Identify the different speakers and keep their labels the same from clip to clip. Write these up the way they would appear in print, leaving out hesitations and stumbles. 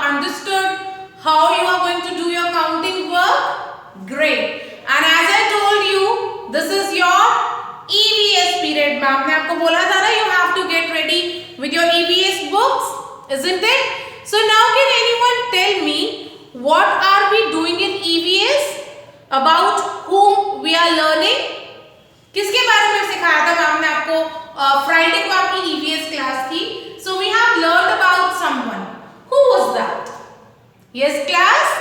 Speaker 1: understood how you are going to do your counting work? Great. And as I told you, this is your EVS period. Ma'am ने आपको बोला था ना, you have to get ready with your EVS books, isn't it? So now can anyone tell me what are we doing in EVS? About whom we are learning? किसके बारे में सिखाया था मैम ने आपको? फ्राइडे को आपकी EVS क्लास थी. So we have learned about someone. Who was that? Yes class?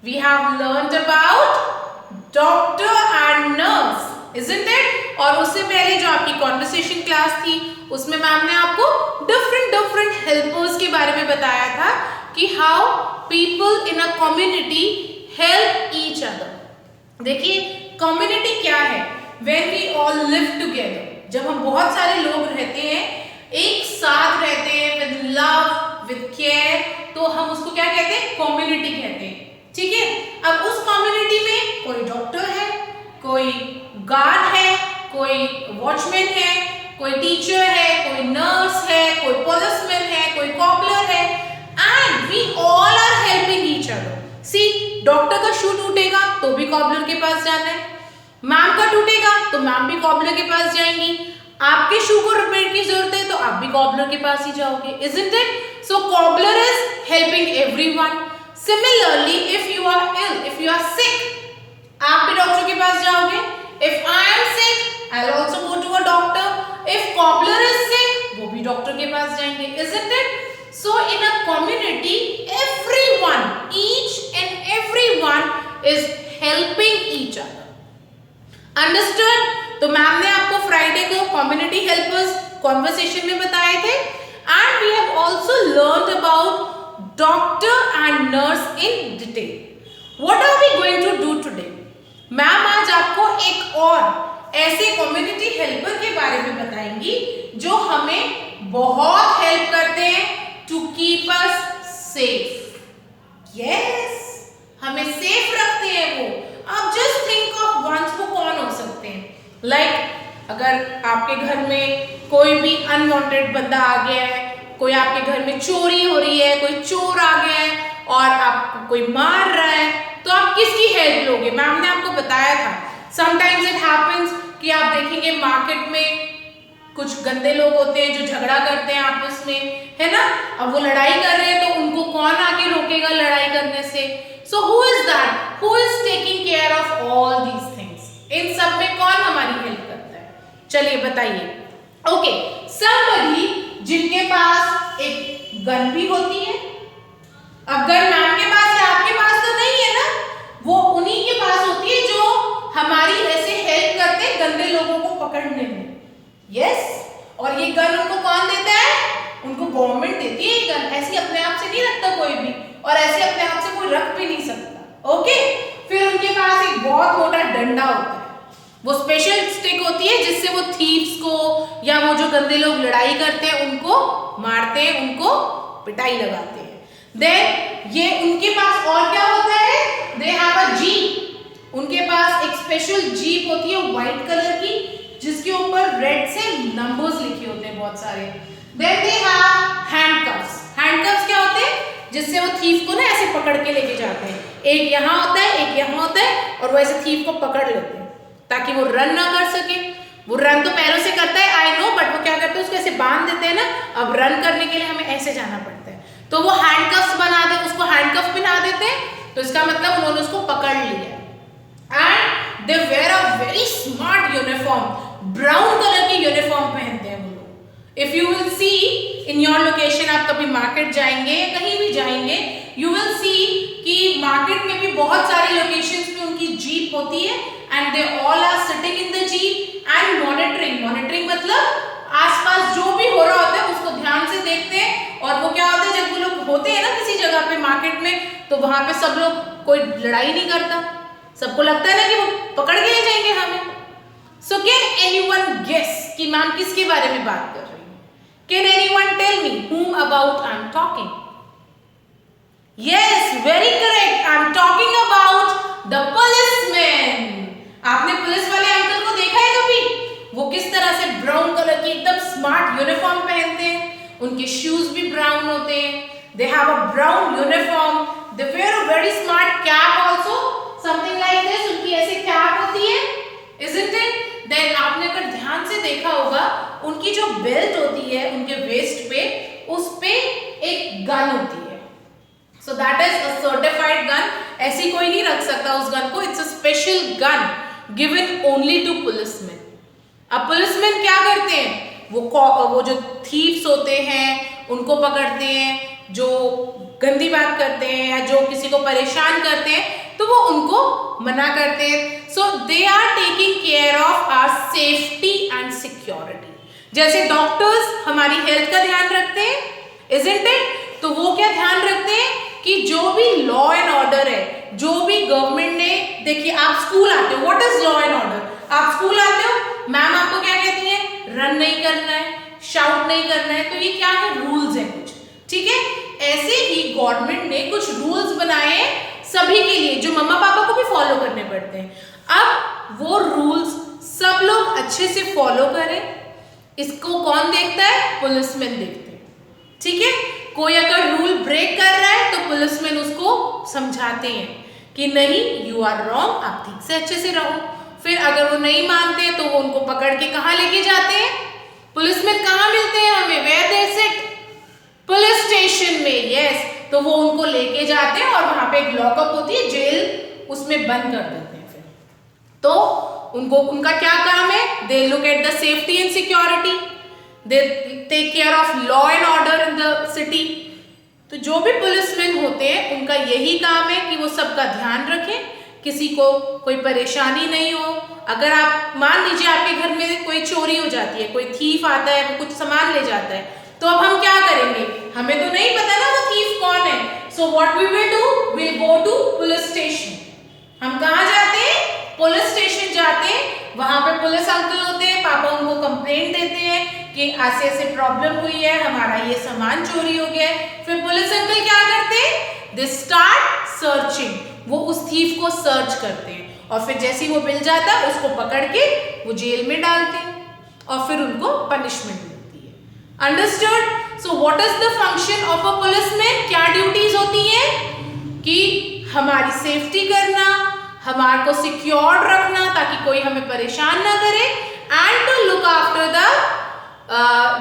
Speaker 1: We have learned about doctor and nurse, isn't it? और उससे पहले जो आपकी कॉन्वर्सेशन क्लास थी उसमें मैम ने आपको डिफरेंट हेल्पर्स के बारे में बताया था कि how people in a community help each other. देखिए कम्युनिटी क्या है? When we all live together, जब हम बहुत सारे लोग रहते हैं, एक साथ रहते हैं विद लव विद केयर, तो हम उसको क्या कहते हैं? कम्युनिटी कहते हैं. ठीक है. अब उस कम्युनिटी में कोई डॉक्टर है, कोई गार्ड है, कोई वॉचमैन है, कोई टीचर है, कोई नर्स है, कोई पुलिसमैन है, कोई कॉबलर है, and we all are helping each other. See, doctor का शू टूटेगा तो भी कॉबलर के पास जाना है, मैम का टूटेगा तो मैम भी कॉबलर के पास जाएंगी, आपके शू को रिपेयर की जरूरत है तो आप भी कॉबलर के पास ही जाओगे, isn't it? So cobbler is helping everyone. Similarly, if you are ill, if you are sick, आप भी डॉक्टर के पास जाओगे. If I am sick, I'll also go to a doctor. If cobbler is sick, वो भी doctor के पास जाएंगे, isn't it? So in a community, everyone, each and everyone is helping each other. Understood? तो ma'am ने आपको Friday को community helpers conversation में बताए थे, and we have also learned about doctor and nurse in detail. What are we going to do today? Ma'am आज आपको एक और ऐसे कम्युनिटी हेल्पर के बारे में बताएंगी जो हमें बहुत हेल्प करते हैं to keep us safe. Yes, हमें सेफ रखते हैं वो. आप जस्ट थिंक ऑफ वंस, वो कौन हो सकते हैं? लाइक अगर आपके घर में कोई भी अनवांटेड बंदा आ गया है, कोई आपके घर में चोरी हो रही है, कोई चोर आ गया है और आपको कोई मार रहा है, तो आप किसकी हेल्प लोगे? मैम ने आपको बताया था. समटाइम्स इट हैपेंस कि आप देखेंगे मार्केट में कुछ गंदे लोग होते हैं जो झगड़ा करते हैं आपस में, है ना? अब वो लड़ाई कर रहे हैं तो उनको कौन आके रोकेगा लड़ाई करने से? So who is that? Who is taking care of all these things? इन सब में कौन हमारी हेल्प करता है? चलिए बताइए. ओके, समबडी जिनके पास एक गन भी होती है. अब गन मैम के पास या आपके पास तो नहीं है ना, वो उन्हीं के पास होती है जो हमारी ऐसे हेल्प करते हैं गंदे लोगों को पकड़ने में. यस, और ये गन उनको कौन देता है? उनको गवर्नमेंट देती है. ये गन ऐसी अपने आप से नहीं रखता कोई भी, और ऐसे अपने आप से कोई रख भी नहीं सकता. ओके, फिर उनके पास एक बहुत मोटा डंडा होता है. वो स्पेशल स्टिक होती है जिससे वो थीव्स को या वो जो गंदे लोग लड़ाई करते हैं उनको मारते हैं, उनको पिटाई लगाते हैं. देन ये उनके पास और क्या होता है? दे हैव अ जीप. उनके पास एक स्पेशल जीप होती है व्हाइट कलर की, जिसके ऊपर रेड से नंबर्स लिखे होते हैं बहुत सारे. Then they have handcuffs. Handcuffs क्या होते हैं? जिससे वो थीफ को ना ऐसे पकड़ के लेके जाते हैं. एक यहाँ होता है, एक यहाँ होता है, और वो ऐसे थीफ को पकड़ लेते हैं ताकि वो रन ना कर सके. वो रन तो पैरों से करता है, आई नो, बट वो क्या करते हैं? उसको ऐसे बांध देते हैं ना. अब रन करने के लिए हमें ऐसे जाना पड़ता है, तो वो हैंडकफ्स बना दे, उसको हैंडकफ पहना देते हैं. तो इसका मतलब उन्होंने उसको पकड़ लिया. And they wear a very smart uniform. Brown colour की यूनिफॉर्म पहनते हैं वो लोग. If you will see in your location, आप कभी मार्केट जाएंगे, कहीं भी जाएंगे, यू विल सी कि मार्केट में भी बहुत सारी लोकेशंस में उनकी जीप होती है, and they all are sitting in the jeep and monitoring. Monitoring मतलब आसपास जो भी हो रहा होता है उसको ध्यान से देखते हैं. और वो क्या होता है, जब वो लोग होते हैं ना किसी जगह पे मार्केट में, तो वहां पे सब लोग, कोई लड़ाई नहीं करता, सबको लगता है ना कि वो पकड़ के ले जाएंगे हमें. सो कैन एनीवन गेस कि मैम किसके बारे में बात कर रही है? Can anyone tell me whom about I am talking? Yes, very correct. I am talking about the policeman. आपने पुलिस वाले अंकल को देखा है कभी? वो किस तरह से ब्राउन कलर की एकदम स्मार्ट यूनिफॉर्म पहनते हैं, उनके शूज भी ब्राउन होते हैं. they have a brown uniform, they wear a very smart cap also, something like this, उनकी ऐसी cap होती है, isn't it? Then आपने अगर ध्यान से देखा होगा उनकी जो बेल्ट होती है उनके वेस्ट पे, उस पे एक गन होती है, so that is a certified gun, ऐसी कोई नहीं रख सकता उस गन को, it's a special gun given only to policemen. अब पुलिसमैन क्या करते हैं, वो जो थीव्स होते हैं उनको पकड़ते हैं, जो गंदी बात करते हैं या जो किसी को परेशान करते हैं तो वो उनको मना करते हैं. So they are taking care of our safety and security. जैसे डॉक्टर्स हमारी हेल्थ का ध्यान रखते हैं, इजंट इट? तो वो क्या ध्यान रखते हैं कि जो भी लॉ एंड ऑर्डर है, जो भी गवर्नमेंट ने, देखिए आप स्कूल आते हो, what is law and order? आप स्कूल आते हो, मैम आपको क्या कहती है, रन नहीं करना है, शाउट नहीं करना है, तो ये क्या है, रूल्स है कुछ, ठीक है? ऐसे ही गवर्नमेंट ने कुछ रूल्स बनाए हैं सभी के लिए, जो मम्मा पापा को भी फॉलो करने पड़ते हैं. अब वो रूल्स सब लोग अच्छे से फॉलो करें, इसको कौन देखता है, पुलिसमैन देखते हैं, ठीक है? कोई अगर रूल ब्रेक कर रहा है तो पुलिसमैन उसको समझाते हैं कि नहीं, यू आर रॉन्ग, आप ठीक से अच्छे से रहो. फिर अगर वो नहीं मानते तो वो उनको पकड़ के कहाँ लेके जाते हैं, पुलिसमैन कहाँ मिलते हैं हमें, where they sit, police station में, यस. तो वो उनको लेके जाते हैं और वहां पे एक लॉकअप होती है, जेल, उसमें बंद कर देते हैं. फिर तो उनको, उनका क्या काम है, they look at the safety and security, they take care of law and order in the city. तो जो भी पुलिसमैन होते हैं उनका यही काम है कि वो सबका ध्यान रखें, किसी को कोई परेशानी नहीं हो. अगर आप मान लीजिए आपके घर में कोई चोरी हो जाती है, कोई थीफ आता है, वो कुछ सामान ले जाता है, तो अब हम क्या करेंगे, हमें तो नहीं पता ना वो थीफ कौन है. So what we will do, will go to police station. हम कहाँ जाते हैं, पुलिस स्टेशन जाते हैं. वहां पे पुलिस अंकल होते हैं, पापा उनको कंप्लेंट देते हैं कि ऐसे ऐसे प्रॉब्लम हुई है, हमारा ये सामान चोरी हो गया है. फिर पुलिस अंकल क्या करते हैं, दे स्टार्ट सर्चिंग, वो उस थीफ को सर्च करते हैं और फिर जैसे ही वो मिल जाता है उसको पकड़ के वो जेल में डालते हैं और फिर उनको पनिशमेंट मिलती है. Understood? So what is the function of a policeman? क्या ड्यूटीज होती है कि हमारी सेफ्टी करना, हमारे को सिक्योर रखना ताकि कोई हमें परेशान ना करे, and to look after the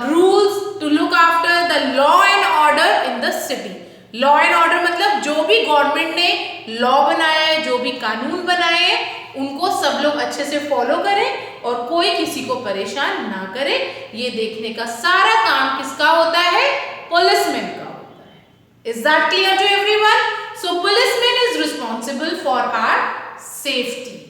Speaker 1: rules, to look after the law and order in the city. Law and order मतलब जो भी गवर्नमेंट ने लॉ बनाया है, जो भी कानून बनाए हैं, उनको सब लोग अच्छे से फॉलो करें और कोई किसी को परेशान ना करे. ये देखने का सारा काम किसका होता है, पुलिसमैन का होता है. Is that clear to everyone? So policeman is responsible for our safety.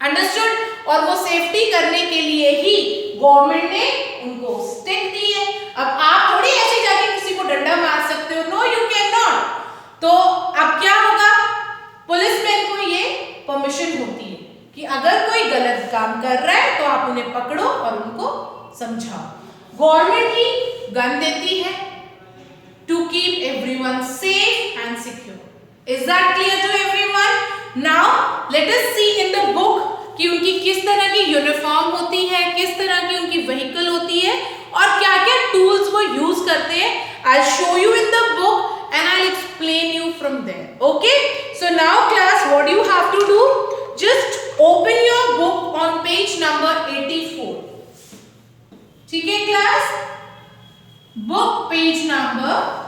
Speaker 1: Understood? और वो सेफ्टी करने के लिए ही गवर्नमेंट ने उनको स्टिक दी है. अब आप थोड़ी ऐसे जाके किसी को डंडा मार सकते हो, नो यू कैन नॉट. तो अब क्या होगा, पुलिसमैन को ये परमिशन होती है कि अगर कोई गलत काम कर रहा है तो आप उन्हें पकड़ो और उनको समझाओ. गवर्नमेंट ही गन देती है to keep everyone safe and secure. Is that clear to everyone? Now let us see in the book कि उनकी किस तरह की यूनिफॉर्म होती है, किस तरह की उनकी व्हीकल होती है और क्या क्या टूल्स वो यूज करते हैं. I show you in the book and I explain you from there. Okay, so now class, what you have to do, just open your book on page number 84. ठीक है क्लास, बुक पेज नंबर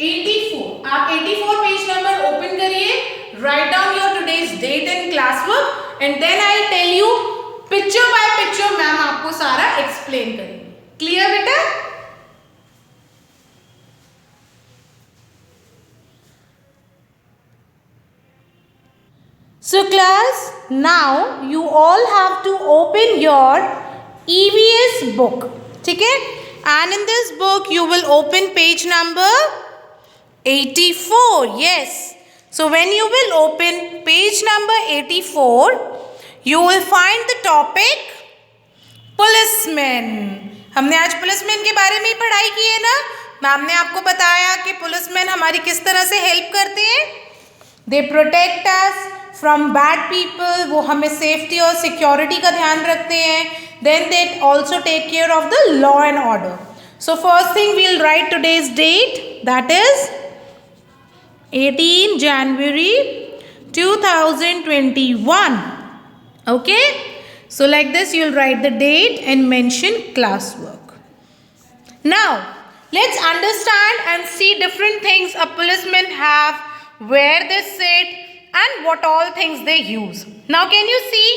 Speaker 1: 84. आप 84 page number open करिए, write down your today's date and classwork, and then I'll tell you picture by picture. Ma'am आपको सारा explain करेंगे. Clear बेटा? So class, now you all have to open your EVS book. ठीक है? And in this book you will open page number 84. Yes. So when you will open page number 84, you will find the topic policemen. हमने आज policeman के बारे में ही पढ़ाई की है ना. मैम ने आपको बताया कि पुलिसमैन हमारी किस तरह से हेल्प करते हैं. They protect us from bad people, वो हमें सेफ्टी और सिक्योरिटी का ध्यान रखते हैं. Then they also take care of the law and order. So first thing we'll write today's date, that is 18 January 2021. Okay, so like this you'll write the date and mention classwork. Now let's understand and see different things a policeman have, where they sit and what all things they use. Now can you see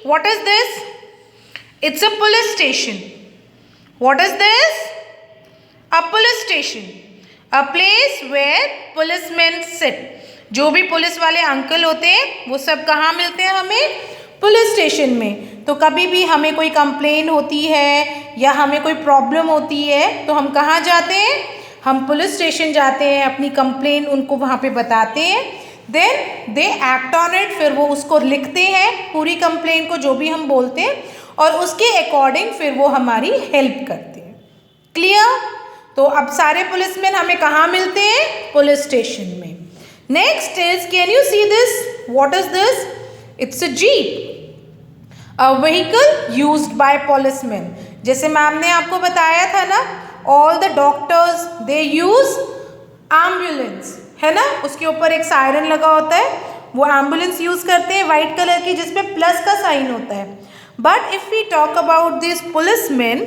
Speaker 1: what is this? It's a police station. What is this? A police station, a place where policemen sit. जो भी police वाले uncle होते हैं वो सब कहाँ मिलते हैं हमें? पुलिस स्टेशन में. तो कभी भी हमें कोई कंप्लेन होती है या हमें कोई प्रॉब्लम होती है तो हम कहाँ जाते हैं? हम पुलिस स्टेशन जाते हैं, अपनी कंप्लेन उनको वहाँ पे बताते हैं. Then they act on it, फिर वो उसको लिखते हैं पूरी कंप्लेन को जो भी हम बोलते हैं, और उसके अकॉर्डिंग फिर वो हमारी हेल्प करते हैं. क्लियर? तो अब सारे पुलिसमैन हमें कहाँ मिलते हैं? पुलिस स्टेशन में. Next is, can you see this? What is this? It's a jeep, a vehicle used by policeman. जैसे मैम ने आपको बताया था ना, all the doctors they use ambulance, है ना, उसके ऊपर एक सायरन लगा होता है, वो एम्बुलेंस यूज करते हैं व्हाइट कलर की जिसपे प्लस का साइन होता है. But if we talk about this policeman,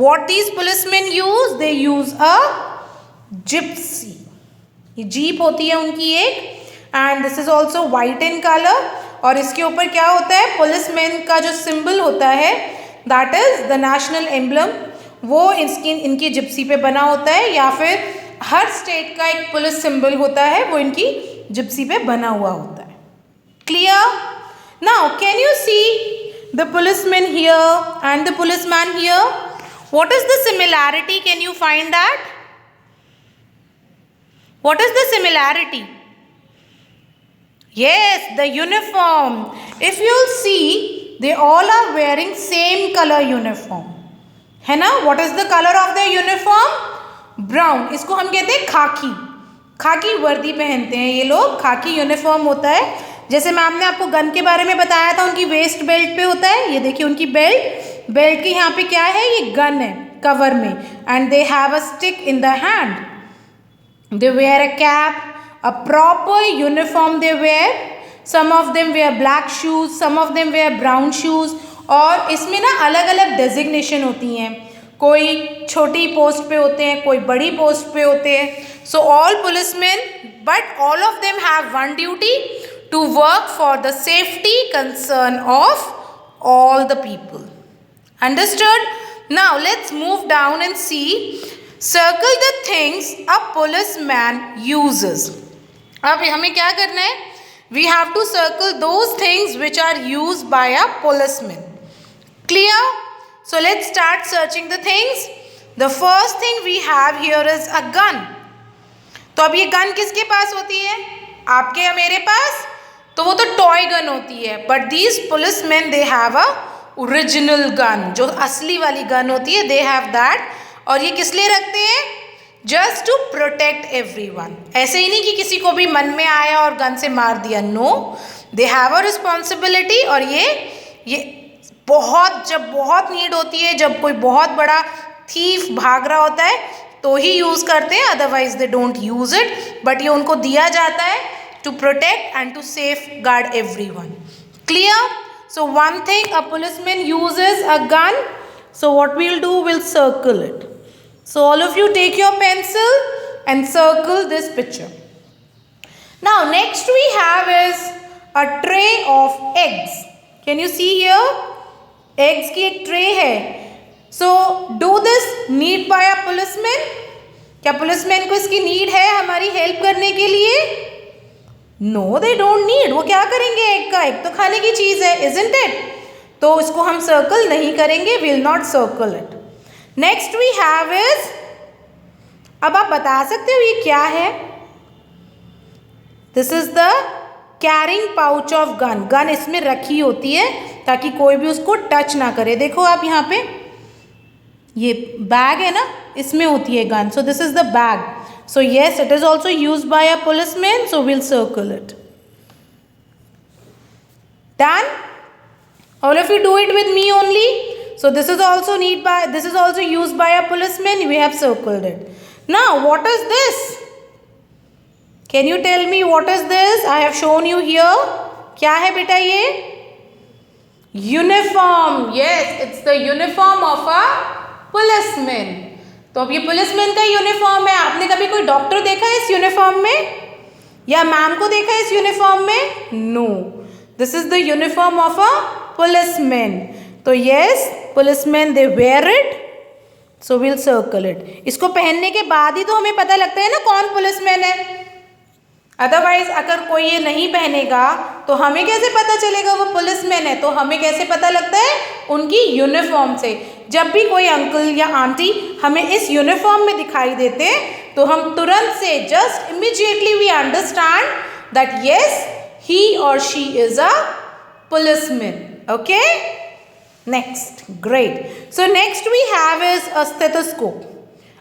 Speaker 1: what these policemen use, they use a gypsy. ये जीप होती है उनकी एक, and this is also white in color. और इसके ऊपर क्या होता है? पुलिसमैन का जो सिंबल होता है, that is the national emblem, वो इनकी जिप्सी पे बना होता है, या फिर हर स्टेट का एक पुलिस सिंबल होता है वो इनकी जिप्सी पे बना हुआ होता है. Clear? Now can you see the policeman here and the policeman here? What is the similarity? Can you find that? What is the similarity? Yes, the uniform. If you'll see, they all are wearing same color uniform. है ना? What is the color of their uniform? Brown. इसको हम कहते हैं खाकी. खाकी वर्दी पहनते हैं ये लोग, खाकी यूनिफॉर्म होता है. जैसे मैम ने आपको गन के बारे में बताया था, उनकी वेस्ट बेल्ट पे होता है. ये देखिए उनकी बेल्ट के यहाँ पे क्या है? ये गन है कवर में. And they have a stick in the hand. They wear a cap, a proper uniform they wear. Some of them wear black shoes, some of them wear brown shoes. और इसमें ना अलग अलग designation होती हैं. कोई छोटी पोस्ट पे होते हैं, कोई बड़ी पोस्ट पे होते हैं. So all policeman, but all of them have one duty, to work for the safety concern of all the people. Understood? Now let's move down and see. Circle the things a policeman uses. अब हमें क्या करना है? We have to circle those things which are used by a policeman. Clear? So let's start searching the things. The first thing we have here is a gun. तो अब ये gun किसके पास होती है? आपके या मेरे पास? तो वो तो टॉय गन होती है. But these policeman they have a original gun, जो असली वाली गन होती है, दे हैव दैट. और ये किस लिए रखते हैं? Just to protect everyone. ऐसे ही नहीं कि किसी को भी मन में आया और गन से मार दिया. No, they have a responsibility. और ये जब बहुत नीड होती है, जब कोई बहुत बड़ा थीफ भाग रहा होता है तो ही यूज करते हैं, otherwise they don't use it. But ये उनको दिया जाता है to protect and to safeguard everyone. Clear? So one thing a policeman uses a gun. So what we'll do, we'll circle it. So all of you take your pencil and circle this picture. Now next we have is a tray of eggs. Can you see here? Eggs की एक tray है. So do this need by a policeman? क्या policeman को इसकी need है हमारी help करने के लिए? No, they don't need. वो क्या करेंगे? एग का, एग तो खाने की चीज़ है, इजंट इट? तो इसको हम सर्कल नहीं करेंगे, will not circle it. Next we have is, अब आप बता सकते हो ये क्या है? This is the carrying pouch of gun. Gun इसमें रखी होती है ताकि कोई भी उसको टच ना करे. देखो आप यहाँ पे, ये बैग है ना, इसमें होती है gun. So this is the bag. So yes, it is also used by a policeman, so we'll circle it. Done? All of you do it with me only. So this is also used by a policeman. We have circled it. Now what is this? Can you tell me what is this? I have shown you here. क्या है बेटा ये? Uniform. Yes, it's the uniform of a policeman. तो अब ये policeman का uniform है. आपने कभी कोई डॉक्टर देखा है इस यूनिफॉर्म में, या मैम को देखा है इस यूनिफॉर्म में? No, this is the uniform of a policeman. तो yes, policeman they wear it, so will circle it. इसको पहनने के बाद ही तो हमें पता लगता है ना कौन पुलिसमैन है. अदरवाइज अगर कोई ये नहीं पहनेगा तो हमें कैसे पता चलेगा वो पुलिसमैन है? तो हमें कैसे पता लगता है? उनकी यूनिफॉर्म से. जब भी कोई अंकल या आंटी हमें इस यूनिफॉर्म में दिखाई देते हैं तो हम तुरंत से just immediately we understand that yes he और she is a policeman. Okay, next. Great. So next we have is a stethoscope.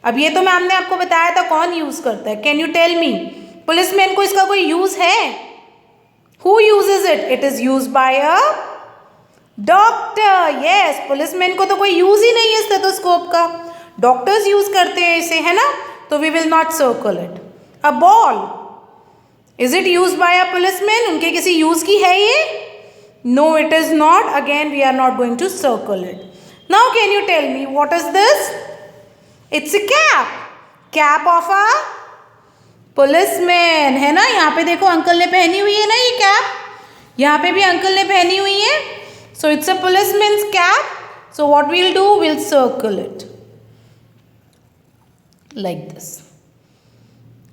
Speaker 1: अब ये तो मैम ने आपको बताया था कौन यूज करता है. Can you tell me, policeman को इसका कोई यूज है? Who uses it? It is use by a doctor. Yes, policeman को तो कोई यूज ही नहीं है स्टेथोस्कोप का, डॉक्टर्स यूज करते हैं इसे, है ना. तो we will not circle it. A ball, is it use by a policeman? उनके किसी यूज की है ये? No, it is not. Again we are not going to circle it. Now can you tell me what is this? It's a cap. Cap of a policeman, है ना. यहाँ पे देखो अंकल ने पहनी हुई है ना ये कैप, यहाँ पे भी अंकल ने पहनी हुई है. So it's a policeman's cap. So what will do, will circle it like this.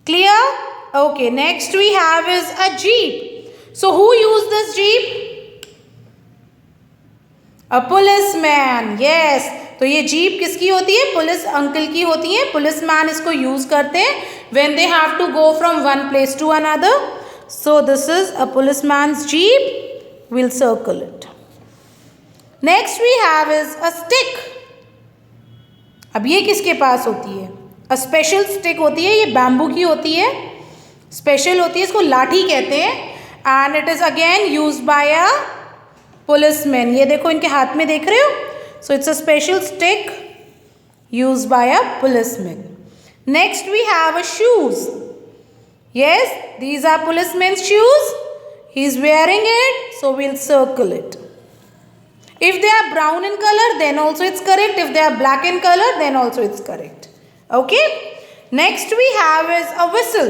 Speaker 1: Clear? Okay, next we have is a jeep. So who used this jeep? A policeman. Yes, तो ये jeep किसकी होती है? Police uncle की होती है. Policeman इसको use करते हैं when they have to go from one place to another. So this is a policeman's jeep. We'll circle it. Next we have is a stick. अब ये किसके पास होती है? अ स्पेशल स्टिक होती है. ये बैम्बू की होती है, स्पेशल होती है, इसको लाठी कहते हैं. And it is again use by a policeman. ये देखो इनके हाथ में देख रहे हो. So it's a special stick use by a policeman. Next we have a shoes. Yes, these are policeman shoes. He is wearing it, so we'll circle it. If they are brown in color, then also it's correct. If they are black in color, then also it's correct. Okay. Next we have is a whistle.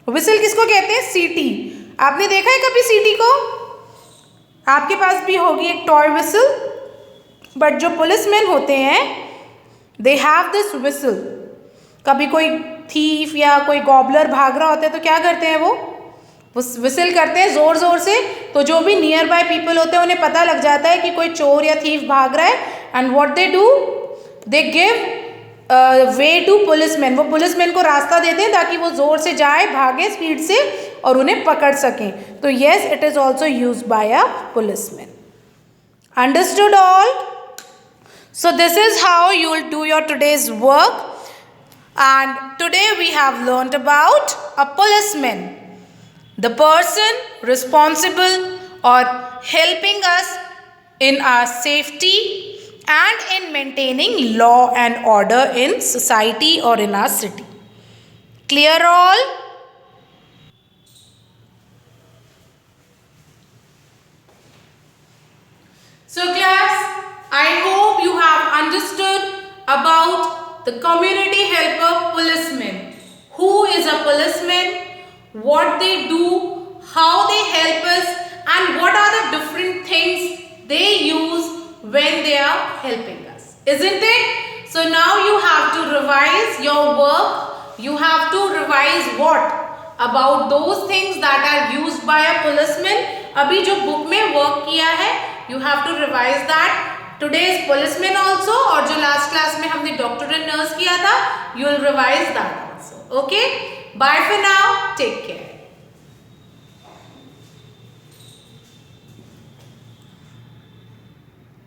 Speaker 1: Whistle किसको कहते हैं? सीटी. आपने देखा है कभी सीटी को? आपके पास भी होगी एक टॉय whistle. बट जो पुलिसमैन होते हैं they have this whistle. कभी कोई थीफ या कोई गॉबलर भाग रहा होता है तो क्या करते हैं वो विसिल करते हैं जोर जोर से. तो जो भी नियर बाय पीपल होते हैं उन्हें पता लग जाता है कि कोई चोर या थीफ भाग रहा है. And what they do, they give way to policeman. वो पुलिसमैन को रास्ता देते हैं ताकि वो जोर से जाए, भागे स्पीड से और उन्हें पकड़ सकें. तो yes, it is also use by a policeman. Understood all? So this is how you will do your today's work. And today we have learned about a policeman, the person responsible or helping us in our safety and in maintaining law and order in society or in our city. Clear all? So class, I hope you have understood about the community helper policeman. Who is a policeman? What they do, how they help us, and what are the different things they use when they are helping us, isn't it? So now you have to revise your work. You have to revise what? About those things that are used by a policeman. अभी जो book में work किया है, you have to revise that. Today's policeman also, और जो last class में हमने doctor and nurse किया था, you will revise that also. Okay? Bye for now. Take care.